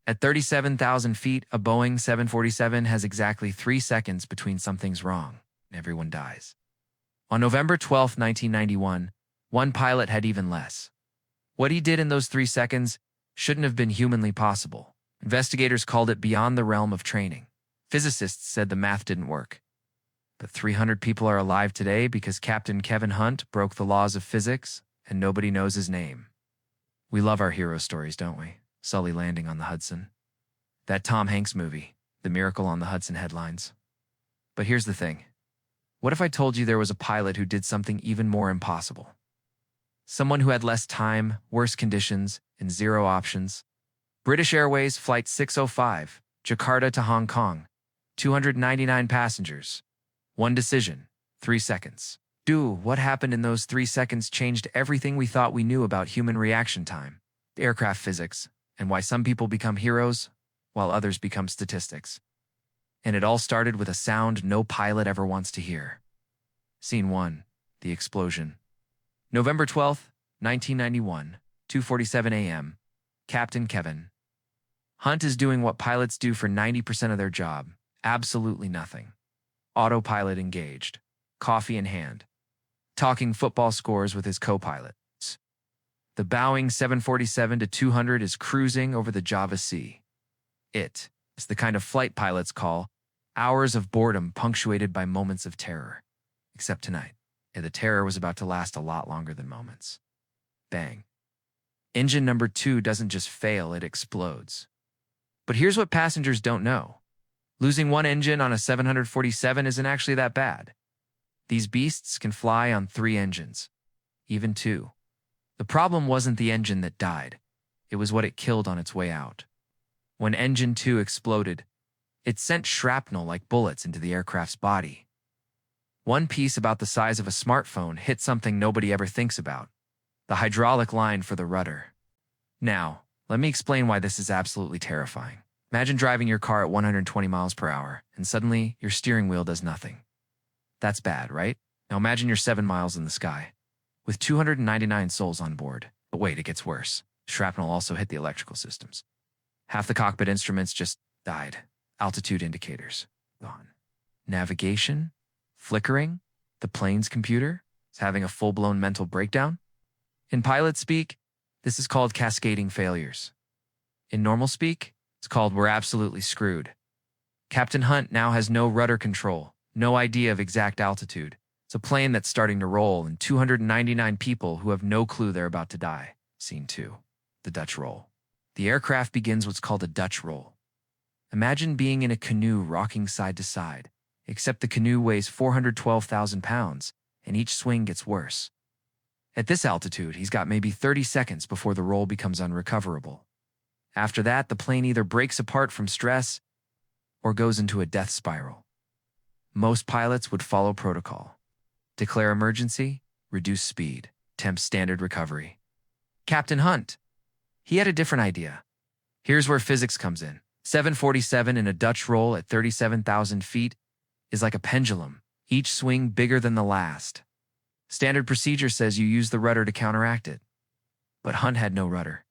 At 37,000 feet, a Boeing 747 has exactly 3 seconds between something's wrong and everyone dies. On November 12, 1991, one pilot had even less. What he did in those 3 seconds shouldn't have been humanly possible. Investigators called it beyond the realm of training. Physicists said the math didn't work. But 300 people are alive today because Captain Kevin Hunt broke the laws of physics and nobody knows his name. We love our hero stories, don't we? Sully landing on the Hudson. That Tom Hanks movie, The Miracle on the Hudson headlines. But here's the thing. What if I told you there was a pilot who did something even more impossible? Someone who had less time, worse conditions, and zero options. British Airways Flight 605, Jakarta to Hong Kong, 299 passengers. One decision, 3 seconds. What happened in those 3 seconds changed everything we thought we knew about human reaction time, aircraft physics, and why some people become heroes while others become statistics. And it all started with a sound no pilot ever wants to hear. Scene 1. The explosion. November 12th, 1991, 2:47 a.m. Captain Kevin Hunt is doing what pilots do for 90% of their job. Absolutely nothing. Autopilot engaged. Coffee in hand. Talking football scores with his co-pilots. The Boeing 747-200 is cruising over the Java Sea. It is the kind of flight pilots call hours of boredom punctuated by moments of terror. Except tonight. The terror was about to last a lot longer than moments. Bang. Engine number 2 doesn't just fail, it explodes. But here's what passengers don't know. Losing one engine on a 747 isn't actually that bad. These beasts can fly on 3 engines, even 2. The problem wasn't the engine that died. It was what it killed on its way out. When engine 2 exploded, it sent shrapnel like bullets into the aircraft's body. One piece about the size of a smartphone hit something nobody ever thinks about, the hydraulic line for the rudder. Now, let me explain why this is absolutely terrifying. Imagine driving your car at 120 miles per hour, and suddenly your steering wheel does nothing. That's bad, right? Now imagine you're 7 miles in the sky, with 299 souls on board. But wait, it gets worse. Shrapnel also hit the electrical systems. Half the cockpit instruments just died. Altitude indicators, gone. Navigation, flickering. The plane's computer is having a full-blown mental breakdown. In pilot speak, this is called cascading failures. In normal speak, it's called we're absolutely screwed. Captain Hunt now has no rudder control, no idea of exact altitude. It's a plane that's starting to roll and 299 people who have no clue they're about to die. Scene 2. The Dutch roll. The aircraft begins what's called a Dutch roll. Imagine being in a canoe rocking side to side, except the canoe weighs 412,000 pounds, and each swing gets worse. At this altitude, he's got maybe 30 seconds before the roll becomes unrecoverable. After that, the plane either breaks apart from stress or goes into a death spiral. Most pilots would follow protocol. Declare emergency, reduce speed, temp standard recovery. Captain Hunt, he had a different idea. Here's where physics comes in. 747 in a Dutch roll at 37,000 feet is like a pendulum, each swing bigger than the last. Standard procedure says you use the rudder to counteract it. But Hunt had no rudder.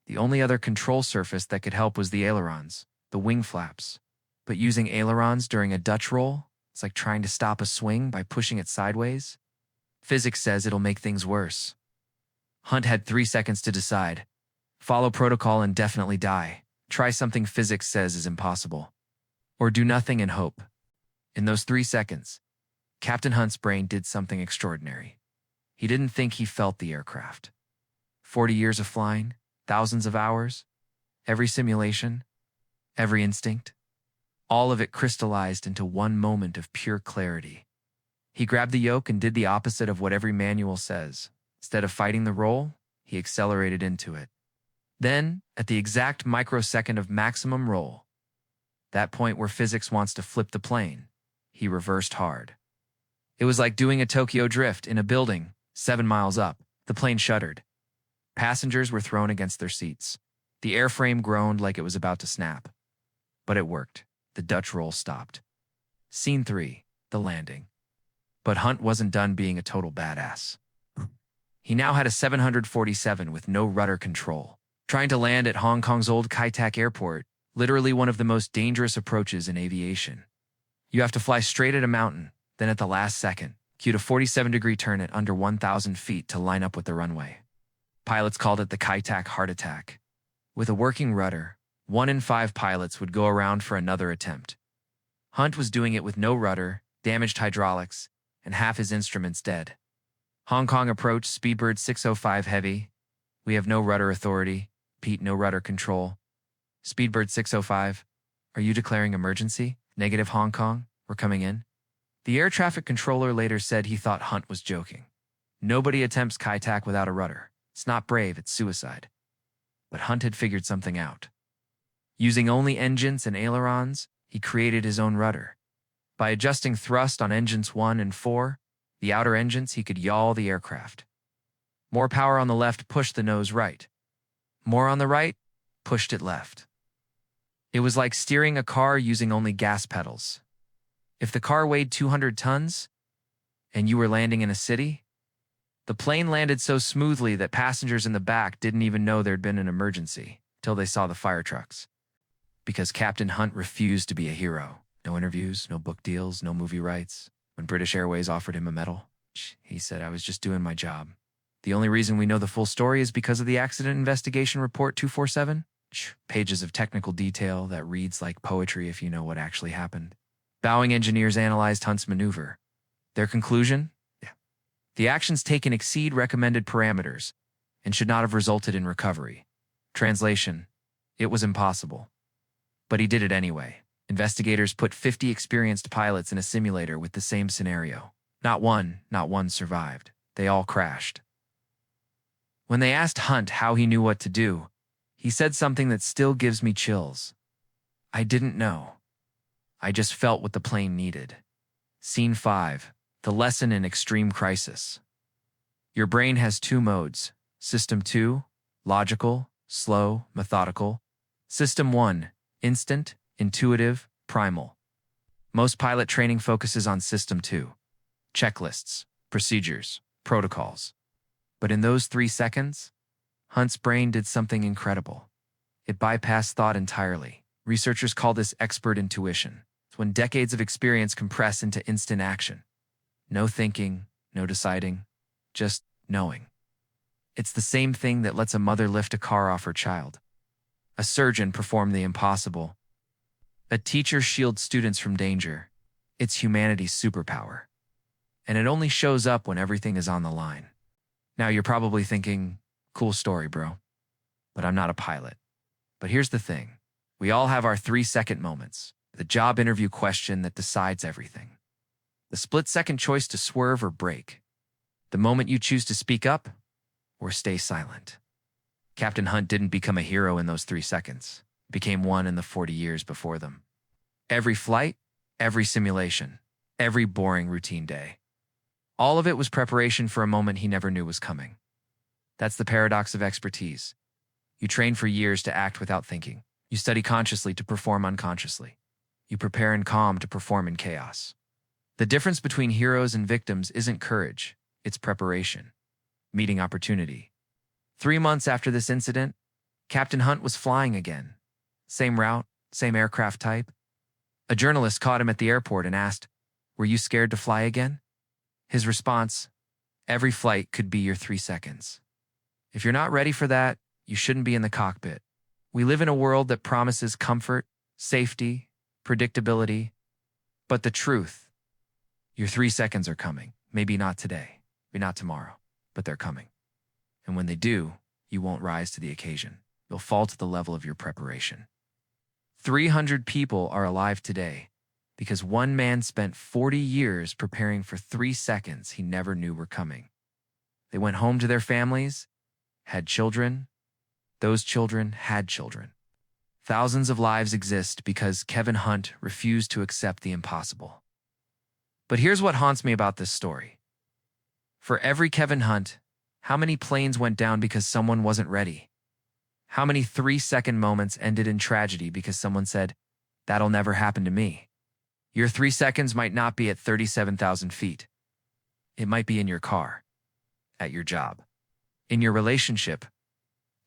The only other control surface that could help was the ailerons, the wing flaps. But using ailerons during a Dutch roll, it's like trying to stop a swing by pushing it sideways. Physics says it'll make things worse. Hunt had 3 seconds to decide. Follow protocol and definitely die. Try something physics says is impossible. Or do nothing and hope. In those 3 seconds, Captain Hunt's brain did something extraordinary. He didn't think he felt the aircraft. 40 years of flying, thousands of hours, every simulation, every instinct, all of it crystallized into one moment of pure clarity. He grabbed the yoke and did the opposite of what every manual says. Instead of fighting the roll, he accelerated into it. Then, at the exact microsecond of maximum roll, that point where physics wants to flip the plane, he reversed hard. It was like doing a Tokyo drift in a building 7 miles up. The plane shuddered. Passengers were thrown against their seats. The airframe groaned like it was about to snap. But it worked. The Dutch roll stopped. Scene 3. The landing. But Hunt wasn't done being a total badass. He now had a 747 with no rudder control, Trying to land at Hong Kong's old Kai Tak Airport, literally one of the most dangerous approaches in aviation. You have to fly straight at a mountain, then at the last second, cue a 47-degree turn at under 1,000 feet to line up with the runway. Pilots called it the Kai Tak heart attack. With a working rudder, 1 in 5 pilots would go around for another attempt. Hunt was doing it with no rudder, damaged hydraulics, and half his instruments dead. Hong Kong approach, Speedbird 605 heavy. We have no rudder authority. Pete, no rudder control. Speedbird 605, are you declaring emergency? Negative, Hong Kong, we're coming in. The air traffic controller later said he thought Hunt was joking. Nobody attempts Kai Tak without a rudder. It's not brave, it's suicide. But Hunt had figured something out. Using only engines and ailerons, he created his own rudder. By adjusting thrust on engines 1 and 4, the outer engines, he could yaw the aircraft. More power on the left pushed the nose right. More on the right pushed it left. It was like steering a car using only gas pedals. If the car weighed 200 tons and you were landing in a city, the plane landed so smoothly that passengers in the back didn't even know there'd been an emergency till they saw the fire trucks. Because Captain Hunt refused to be a hero. No interviews, no book deals, no movie rights. When British Airways offered him a medal, he said, "I was just doing my job." The only reason we know the full story is because of the Accident Investigation Report 247. Pages of technical detail that reads like poetry if you know what actually happened. Bowing engineers analyzed Hunt's maneuver. Their conclusion? The actions taken exceed recommended parameters and should not have resulted in recovery. Translation: it was impossible. But he did it anyway. Investigators put 50 experienced pilots in a simulator with the same scenario. Not one survived. They all crashed. When they asked Hunt how he knew what to do, he said something that still gives me chills. "I didn't know. I just felt what the plane needed." Scene 5. The lesson in extreme crisis. Your brain has 2 modes. System 2, logical, slow, methodical. System 1, instant, intuitive, primal. Most pilot training focuses on System 2. Checklists, procedures, protocols. But in those 3 seconds, Hunt's brain did something incredible. It bypassed thought entirely. Researchers call this expert intuition. It's when decades of experience compress into instant action. No thinking, no deciding, just knowing. It's the same thing that lets a mother lift a car off her child. A surgeon perform the impossible. A teacher shields students from danger. It's humanity's superpower. And it only shows up when everything is on the line. Now you're probably thinking, cool story, bro. But I'm not a pilot. But here's the thing. We all have our 3-second moments. The job interview question that decides everything. The split-second choice to swerve or brake. The moment you choose to speak up or stay silent. Captain Hunt didn't become a hero in those 3 seconds. He became one in the 40 years before them. Every flight, every simulation, every boring routine day. All of it was preparation for a moment he never knew was coming. That's the paradox of expertise. You train for years to act without thinking. You study consciously to perform unconsciously. You prepare in calm to perform in chaos. The difference between heroes and victims isn't courage, it's preparation. Meeting opportunity. 3 months after this incident, Captain Hunt was flying again. Same route, same aircraft type. A journalist caught him at the airport and asked, "Were you scared to fly again?" His response, "Every flight could be your 3 seconds. If you're not ready for that, you shouldn't be in the cockpit." We live in a world that promises comfort, safety, predictability. But the truth, your 3 seconds are coming. Maybe not today, maybe not tomorrow, but they're coming. And when they do, you won't rise to the occasion. You'll fall to the level of your preparation. 300 people are alive today because one man spent 40 years preparing for 3 seconds he never knew were coming. They went home to their families, had children. Those children had children. Thousands of lives exist because Kevin Hunt refused to accept the impossible. But here's what haunts me about this story. For every Kevin Hunt, how many planes went down because someone wasn't ready? How many 3-second moments ended in tragedy because someone said, "That'll never happen to me"? Your 3 seconds might not be at 37,000 feet. It might be in your car, at your job, in your relationship,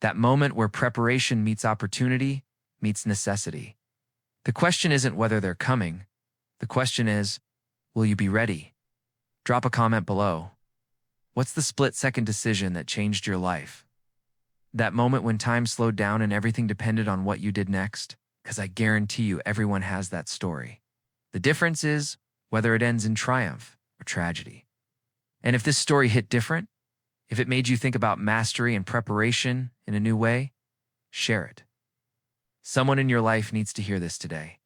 That moment where preparation meets opportunity, meets necessity. The question isn't whether they're coming. The question is, will you be ready? Drop a comment below. What's the split-second decision that changed your life? That moment when time slowed down and everything depended on what you did next? Because I guarantee you everyone has that story. The difference is whether it ends in triumph or tragedy. And if this story hit different, if it made you think about mastery and preparation in a new way, share it. Someone in your life needs to hear this today.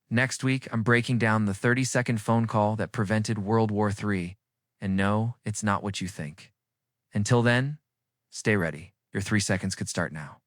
Next week, I'm breaking down the 30-second phone call that prevented World War III. And no, it's not what you think. Until then, stay ready. Your 3 seconds could start now.